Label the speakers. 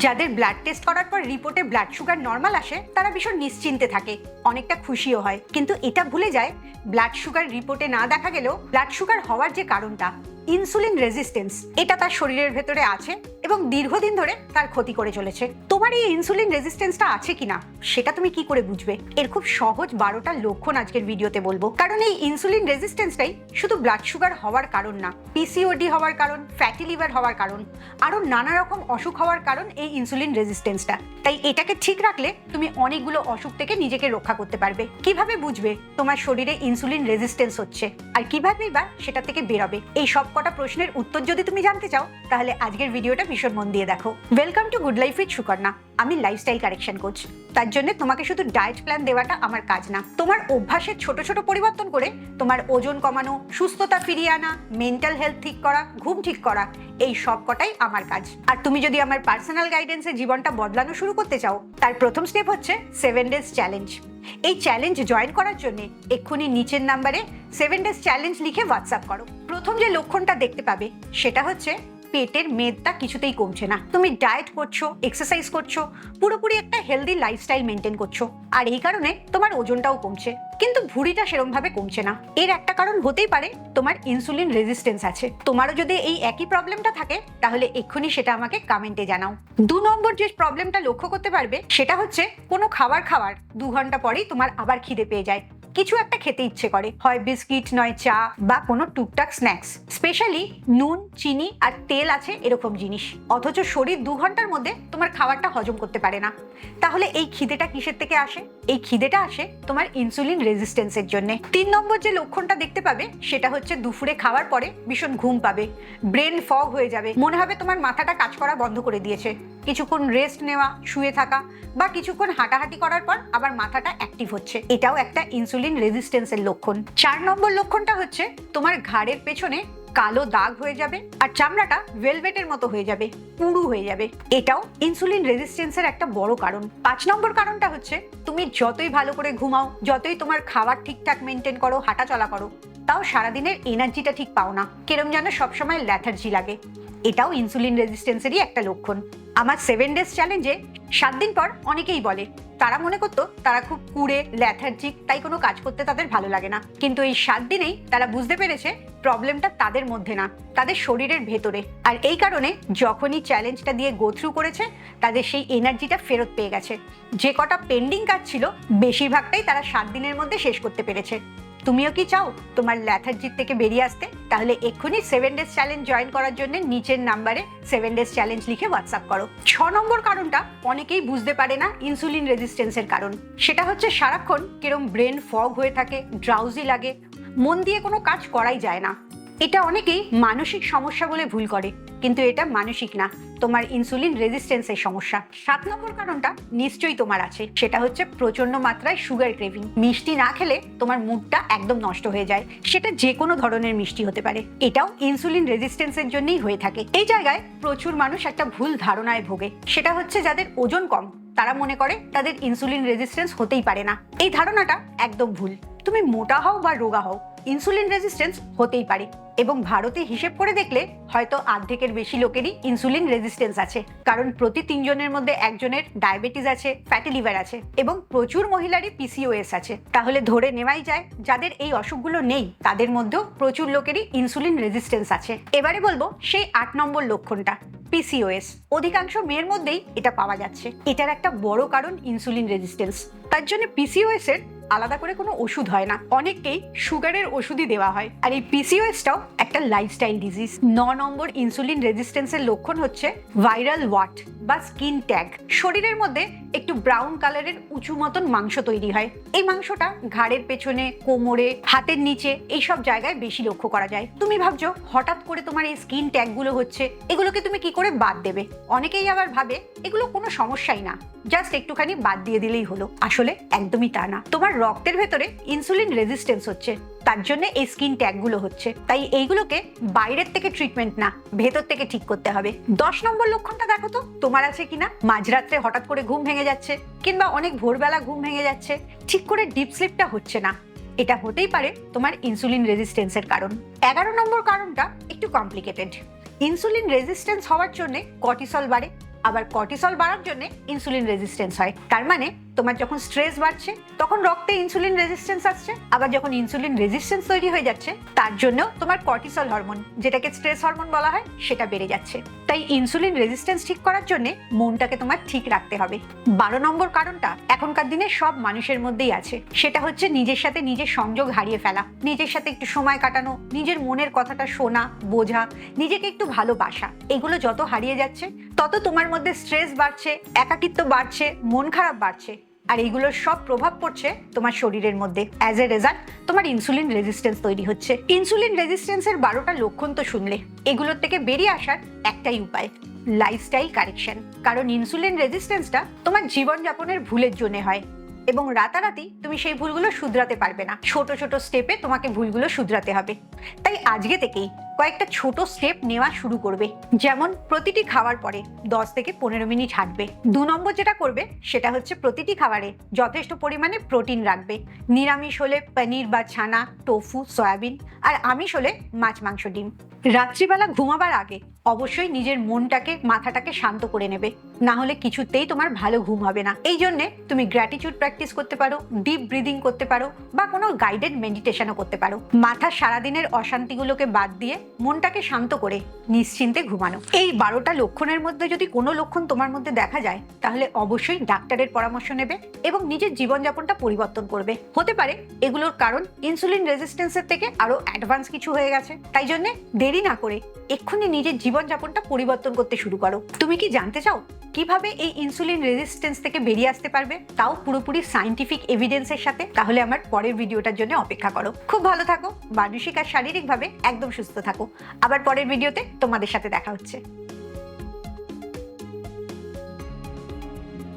Speaker 1: যাদের blood test করার পর রিপোর্টে ব্লাড সুগার নর্মাল আসে তারা ভীষণ নিশ্চিন্তে থাকে, অনেকটা খুশিও হয়, কিন্তু এটা ভুলে যায় ব্লাড সুগার রিপোর্টে না দেখা গেলেও ব্লাড সুগার হওয়ার যে কারণটা ইনসুলিন রেজিস্ট্যান্স, এটা তার শরীরের ভেতরে আছে এবং দীর্ঘদিন ধরে তার ক্ষতি করে চলেছে। তোমার এই ইনসুলিন রেজিস্ট্যান্সটা আছে কিনা সেটা তুমি কি করে বুঝবে? এর খুব সহজ 12টা লক্ষণ আজকের ভিডিওতে বলবো। কারণ এই ইনসুলিন রেজিস্ট্যান্সটাই শুধু ব্লাড সুগার হওয়ার কারণ না, পিসিওডি হওয়ার কারণ, ফ্যাটি লিভার হওয়ার কারণ, আরো নানা রকম অসুখ হওয়ার কারণ এই ইনসুলিন রেজিস্ট্যান্সটা। তাই এটাকে ঠিক রাখলে তুমি অনেকগুলো অসুখ থেকে নিজেকে রক্ষা করতে পারবে। কিভাবে বুঝবে তোমার শরীরে ইনসুলিন রেজিস্ট্যান্স হচ্ছে আর কিভাবেই বা সেটা থেকে বেরোবে? এই সব কটা প্রশ্নের উত্তর যদি তুমি জানতে চাও তাহলে আজকের ভিডিওটা ভীষণ মন দিয়ে দেখো। Welcome to good life with Sukarna. আমি লাইফস্টাইল কারেকশন কোচ। তার জন্য তোমাকে শুধু ডায়েট প্ল্যান দেওয়াটা আমার কাজ না, তোমার অভ্যাসের ছোট ছোট পরিবর্তন করে তোমার ওজন কমানো, সুস্থতা ফিরিয়ে আনা, মেন্টাল হেলথ ঠিক করা, ঘুম ঠিক করা, এই সব কটাই আমার কাজ। আর তুমি যদি আমার পার্সোনাল গাইডেন্সে জীবনটা বদলানো শুরু করতে চাও তার প্রথম স্টেপ হচ্ছে 7 ডেজ চ্যালেঞ্জ। এই চ্যালেঞ্জ জয়েন করার জন্য এক্ষুনি নিচের নাম্বারে 7 ডেজ চ্যালেঞ্জ লিখে হোয়াটসঅ্যাপ করো। প্রথম যে লক্ষণটা দেখতে পাবে সেটা হচ্ছে পেটের মেদটা কিছুতেই কমছে না। তুমি ডায়েট করছো, এক্সারসাইজ করছো, পুরোপুরি একটা হেলদি লাইফস্টাইল মেনটেন করছো, আর এই কারণে তোমার ওজনটাও কমছে, কিন্তু ভুঁড়িটা সেরকম ভাবে কমছে না। এর একটা কারণ হতেই পারে তোমার ইনসুলিন রেজিস্ট্যান্স আছে। তোমারও যদি এই একই প্রবলেমটা থাকে তাহলে এক্ষুনি সেটা আমাকে কমেন্টে জানাও। 2 নম্বর যে প্রবলেমটা লক্ষ্য করতে পারবে সেটা হচ্ছে কোনো খাওয়ার 2 ঘন্টা পরেই তোমার আবার খিদে পেয়ে যায়, কিছু একটা খেতে ইচ্ছে করে, হয় বিস্কিট নয় চা বা কোনো টুকটাক স্ন্যাক্স, স্পেশালি নুন, চিনি আর তেল আছে এরকম জিনিস, অথচ শরীর 2 ঘন্টার মধ্যে তোমার খাবারটা হজম করতে পারে না। তাহলে এই খিদেটা কিসের থেকে আসে? এই খিদেটা আসে তোমার ইনসুলিন রেজিস্ট্যান্সের জন্য। 3 নম্বর যে লক্ষণটা দেখতে পাবে সেটা হচ্ছে দুপুরে খাওয়ার পরে ভীষণ ঘুম পাবে, ব্রেন ফগ হয়ে যাবে, মনে হবে তোমার মাথাটা কাজ করা বন্ধ করে দিয়েছে। কিছুক্ষণ রেস্ট নেওয়া, শুয়ে থাকা বা কিছুক্ষণ হাঁটাহাঁটি করার পর আবার মাথাটা অ্যাক্টিভ হচ্ছে, এটাও একটা ইনসুলিন রেজিস্ট্যান্সের লক্ষণ। 4 নম্বর লক্ষণটা হচ্ছে তোমার ঘাড়ের পেছনে কালো দাগ হয়ে যাবে আর চামড়াটা ভেলভেটের মতো হয়ে যাবে, পুরু হয়ে যাবে, এটাও ইনসুলিন রেজিস্ট্যান্সের একটা বড় কারণ। 5 নম্বর কারণটা হচ্ছে তুমি যতই ভালো করে ঘুমাও, যতই তোমার খাবার ঠিকঠাক মেনটেন করো, হাঁটা চলা করো, তাও সারাদিনের এনার্জিটা ঠিক পাও না, কেরম যেন সবসময় ল্যাথার্জি লাগে, এটাও ইনসুলিন রেজিস্ট্যান্সেরই একটা লক্ষণ। আমার 7 ডেজ চ্যালেঞ্জে 7 দিন পর অনেকেই বলে তারা মনে করতো তারা খুব কুড়ে ল্যাথার্জিক, তাই কোনো কাজ করতে তাদের ভালো লাগে না, কিন্তু এই 7 দিনেই তারা বুঝতে পেরেছে প্রবলেমটা তাদের মধ্যে না, তাদের শরীরের ভেতরে। আর এই কারণে যখনই চ্যালেঞ্জটা দিয়ে গো থ্রু করেছে তাদের সেই এনার্জিটা ফেরত পেয়ে গেছে। যে কটা পেন্ডিং কাজ ছিল বেশিরভাগটাই তারা 7 দিনের মধ্যে শেষ করতে পেরেছে। তুমিও কি চাও তোমার ল্যাথার্জির থেকে বেরিয়ে আসতে? তাহলে এক্ষুনি 7 ডেজ চ্যালেঞ্জ জয়েন করার জন্য নিচের নাম্বারে 7 ডেজ চ্যালেঞ্জ লিখে হোয়াটসঅ্যাপ করো। 6 নম্বর কারণটা অনেকেই বুঝতে পারে না ইনসুলিন রেজিস্ট্যান্সের কারণ, সেটা হচ্ছে সারাক্ষণ কিরম ব্রেন ফগ হয়ে থাকে, ড্রাউজি লাগে, মন দিয়ে কোনো কাজ করাই যায় না। এটা অনেকেই মানসিক সমস্যা বলে ভুল করে, কিন্তু এটা মানসিক না, তোমার ইনসুলিন রেজিস্ট্যান্সের সমস্যা। 7 নম্বর কারণটা নিশ্চয়ই তোমার আছে, সেটা হচ্ছে প্রচন্ড মাত্রায় সুগার ক্রেভিং। মিষ্টি না খেলে তোমার মুডটা একদম নষ্ট হয়ে যায়, সেটা যে কোনো ধরনের মিষ্টি হতে পারে, এটাও ইনসুলিন রেজিস্ট্যান্সের জন্যই হয়ে থাকে। এই জায়গায় প্রচুর মানুষ একটা ভুল ধারণায় ভোগে, সেটা হচ্ছে যাদের ওজন কম তারা মনে করে তাদের ইনসুলিন রেজিস্ট্যান্স হতেই পারে না। এই ধারণাটা একদম ভুল। তুমি মোটা হও বা রোগা হও, ইনসুলিন রেজিস্ট্যান্স হতেই পারে, এবং ভারতে হিসেব করে দেখলে হয়তো অর্ধেকের বেশি লোকেরই ইনসুলিন রেজিস্ট্যান্স আছে, কারণ প্রতি 3 জনের মধ্যে একজনের ডায়াবেটিস আছে, ফ্যাটি লিভার আছে, এবং প্রচুর মহিলারই পিসিওএস আছে। তাহলে ধরে নেওয়াই যায় যাদের এই অসুখগুলো নেই তাদের মধ্যেও প্রচুর লোকেরই ইনসুলিন রেজিস্ট্যান্স আছে। এবারে বলবো সেই 8 নম্বর লক্ষণটা, পিসিওএস। অধিকাংশ মেয়ের মধ্যেই এটা পাওয়া যাচ্ছে, এটার একটা বড় কারণ ইনসুলিন রেজিস্ট্যান্স। তার জন্য পিসিওএস এর আলাদা করে কোনো ওষুধ হয় না, অনেককেই সুগারের ওষুধই দেওয়া হয়। আর এই পিসিওএসটাও একটা লাইফস্টাইল ডিজিজ। 9 নম্বর ইনসুলিন রেজিস্ট্যান্সের লক্ষণ হচ্ছে ভাইরাল ওয়াট বা স্কিন ট্যাগ। শরীরের মধ্যে একটু ব্রাউন কালারের উঁচু মতন মাংস তৈরি হয়, এই মাংসটা ঘাড়ের পেছনে, কোমরে, হাতের নিচে এইসব জায়গায় বেশি লক্ষ্য করা যায়। তুমি ভাবছো হঠাৎ করে তোমার এই স্কিন ট্যাগ গুলো হচ্ছে, এগুলোকে তুমি কি করে বাদ দেবে? অনেকেই আবার ভাবে এগুলো কোনো সমস্যাই না, জাস্ট একটুখানি বাদ দিয়ে দিলেই হলো। আসলে একদমই তা না, তোমার রক্তের ভেতরে ইনসুলিন রেজিস্ট্যান্স হচ্ছে, তার জন্য এই স্কিন ট্যাগ গুলো হচ্ছে। তাই এইগুলোকে বাইরের থেকে ট্রিটমেন্ট না, ভেতর থেকে ঠিক করতে হবে। 10 নম্বর লক্ষণটা দেখো তো তোমার আছে কিনা। মাঝরাত্রে হঠাৎ করে ঘুম ভেঙে যাচ্ছে, কিংবা অনেক ভোরবেলা ঘুম ভেঙে যাচ্ছে, ঠিক করে ডিপ স্লিপটা হচ্ছে না, এটা হতেই পারে তোমার ইনসুলিন রেজিস্ট্যান্সের কারণ। 11 নম্বর কারণটা একটু কমপ্লিকেটেড। ইনসুলিন রেজিস্ট্যান্স হওয়ার জন্য কর্টিসল বাড়ে, আবার কর্টিসল বাড়ার জন্য ইনসুলিন রেজিস্ট্যান্স হয়। তার মানে তোমার যখন স্ট্রেস বাড়ছে তখন রক্তে ইনসুলিন রেজিস্ট্যান্স আসছে, আবার যখন ইনসুলিন রেজিস্ট্যান্স তৈরি হয়ে যাচ্ছে তার জন্য তোমার কর্টিসল হরমোন, যেটাকে স্ট্রেস হরমোন বলা হয়, সেটা বেড়ে যাচ্ছে। তাই ইনসুলিন রেজিস্ট্যান্স ঠিক করার জন্য মনটাকে তোমার ঠিক রাখতে হবে। 12 নম্বর কারণটা এখনকার দিনে সব মানুষের মধ্যেই আছে, সেটা হচ্ছে নিজের সাথে নিজের সংযোগ হারিয়ে ফেলা, নিজের সাথে একটু সময় কাটানো, নিজের মনের কথাটা শোনা, বোঝা, নিজেকে একটু ভালোবাসা। এগুলো যত হারিয়ে যাচ্ছে তত তোমার মধ্যে স্ট্রেস বাড়ছে, একাকিত্ব বাড়ছে, মন খারাপ বাড়ছে, আর এইগুলোর সব প্রভাব পড়ছে তোমার শরীরের মধ্যে। অ্যাজ এ রেজাল্ট তোমার ইনসুলিন রেজিস্ট্যান্স তৈরি হচ্ছে। ইনসুলিন রেজিস্ট্যান্সের 12টা লক্ষণ তো শুনলে, এগুলোর থেকে বেরিয়ে আসার একটাই উপায়, লাইফস্টাইল কারেকশন। কারণ ইনসুলিন রেজিস্ট্যান্সটা তোমার জীবনযাপনের ভুলের জন্য হয় এবং রাতারাতি তুমি সেই ভুলগুলো শুধরাতে পারবে না। ছোট ছোট স্টেপে তোমাকে ভুলগুলো শুধরাতে হবে। তাই আজকে থেকেই কয়েকটা ছোট স্টেপ নেওয়া শুরু করবে। যেমন প্রতিটি খাওয়ার পরে 10 থেকে 15 মিনিট হাঁটবে। 2 নম্বর যেটা করবে সেটা হচ্ছে প্রতিটি খাবারে যথেষ্ট পরিমাণে প্রোটিন রাখবে। নিরামিষ হলে পনির বা ছানা, টোফু, সয়াবিন, আর আমিষ হলে মাছ, মাংস, ডিম। রাত্রিবেলা ঘুমাবার আগে অবশ্যই নিজের মনটাকে, মাথাটাকে শান্ত করে নেবে, না হলে কিছুতেই তোমার ভালো ঘুম হবে না। এই জন্যে তুমি গ্র্যাটিটিউড প্র্যাকটিস করতে পারো, ডিপ ব্রিদিং করতে পারো, বা কোনো গাইডেড মেডিটেশনও করতে পারো। মাথার সারাদিনের অশান্তিগুলোকে বাদ দিয়ে মনটাকে শান্ত করে নিশ্চিন্তে ঘুমানো। এই 12টা লক্ষণের মধ্যে যদি কোনো লক্ষণ তোমার মধ্যে দেখা যায় তাহলে অবশ্যই ডাক্তারের পরামর্শ নেবে এবং নিজের জীবনযাপনটা পরিবর্তন করবে। হতে পারে এগুলোর কারণ ইনসুলিন রেজিস্ট্যান্সের থেকে আরো অ্যাডভান্স কিছু হয়ে গেছে। তাই জন্য দেরি না করে এক্ষুনি নিজের জীবনযাপনটা পরিবর্তন করতে শুরু করো। তুমি কি জানতে চাও কিভাবে এই ইনসুলিন রেজিস্ট্যান্স থেকে বেরিয়ে আসতে পারবে, তাও পুরোপুরি সায়েন্টিফিক এভিডেন্সের সাথে? তাহলে আমার পরের ভিডিওটার জন্য অপেক্ষা করো। খুব ভালো থাকো, মানসিক আর শারীরিকভাবে একদম সুস্থ থাকো। আবার পরের ভিডিওতে তোমাদের সাথে দেখা হচ্ছে।